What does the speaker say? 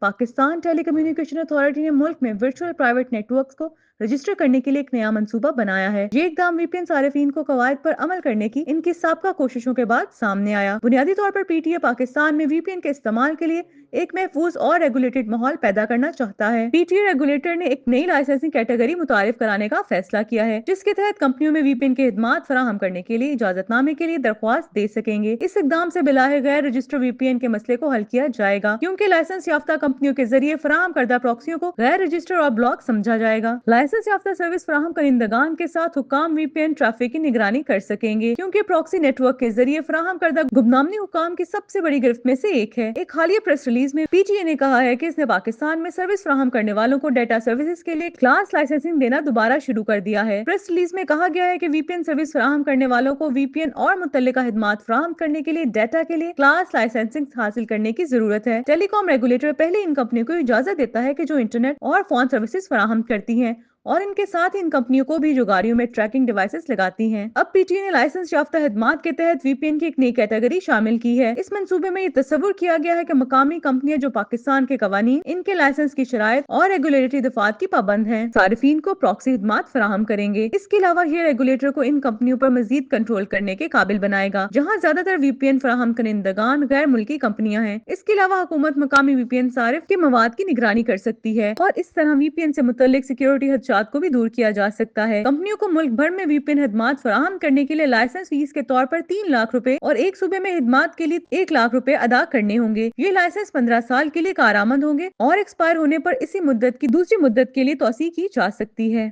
Pakistan tele communication authority ने मुल्क में वर्चुअल प्राइवेट नेटवर्क्स को रजिस्टर करने के लिए एक नया मंसूबा बनाया है। ये इकदाम वीपीएन सार्फिन को कवायद पर अमल करने की इनकी साबका कोशिशों के बाद सामने आया। बुनियादी तौर पर पीटीए पाकिस्तान में वीपीएन के इस्तेमाल के लिए एक महफूज और रेगुलेटेड माहौल पैदा करना चाहता है। पीटीए रेगुलेटर ने एक नई लाइसेंसिंग कैटेगरी मुतारिफ कराने का फैसला किया है, जिसके तहत कंपनियों में वीपीएन के खिदमात फराहम करने के लिए इजाजतनामे के लिए दरख्वास्त दे सकेंगे। इस इकदाम से बिलाहे गैर रजिस्टर वीपीएन के मसले को हल किया जाएगा, क्योंकि लाइसेंस याफ्ता कंपनियों के जरिए फराहम करदा प्रॉक्सियों को गैर रजिस्टर और ब्लॉक समझा जाएगा। लाइसेंस याफ्ता सर्विस फराहम करिंदगान के साथ हुक्काम वीपीएन ट्रैफिक की निगरानी कर सकेंगे, क्योंकि प्रॉक्सी नेटवर्क के जरिए फराहम करदा गुमनामी हुक्काम की सबसे बड़ी गिरफ्त में से एक है। एक हालिया प्रेस रिलीज में पीटीए ने कहा है कि इसने पाकिस्तान में सर्विस फराहम करने वालों को डेटा सर्विसेज के लिए क्लास लाइसेंसिंग देना दोबारा शुरू कर दिया है। प्रेस रिलीज में कहा गया है कि वीपीएन सर्विस फराहम करने वालों को वीपीएन और मुतल्लिका खिदमात फराहम करने के लिए डेटा के लिए क्लास लाइसेंसिंग हासिल करने की जरूरत है। टेलीकॉम रेगुलेटर पहले इन कंपनियों को इजाजत देता है कि जो इंटरनेट और फोन सर्विसेज फराहम करती हैं, और इनके साथ ही इन कंपनियों को भी जो गाड़ियों में ट्रैकिंग डिवाइसेस लगाती हैं। अब पीटीए ने लाइसेंस याफ्ता खिदमात के तहत वीपीएन की एक नई कैटेगरी शामिल की है। इस मंसूबे में ये तस्वुर किया गया है कि मकामी कंपनियां जो पाकिस्तान के कवानीन, इनके लाइसेंस की शराइत और रेगुलेटरी दफात की पाबंद हैं, सारिफीन को प्रॉक्सी खिदमात फराहम करेंगे। इसके अलावा ये रेगुलेटर को इन कंपनियों पर मजीद कंट्रोल करने के काबिल बनाएगा, जहाँ ज्यादातर वीपीएन फराहम करिंदगान गैर मुल्की कंपनियां हैं। इसके अलावा हुकूमत मकामी वीपीएन सारिफ के मवाद की निगरानी कर सकती है, और इस तरह वीपीएन से मुतल्लिक सिक्योरिटी खदशात को भी दूर किया जा सकता है। कंपनियों को मुल्क भर में वीपीएन खिदमात फराहम करने के लिए लाइसेंस फीस के तौर पर 3 लाख रुपए और एक सूबे में खिदमात के लिए 1 लाख रुपए अदा करने होंगे। ये लाइसेंस 15 साल के लिए कारआमद होंगे और एक्सपायर होने पर इसी मुद्दत की दूसरी मुद्दत के लिए तौसी की जा सकती है।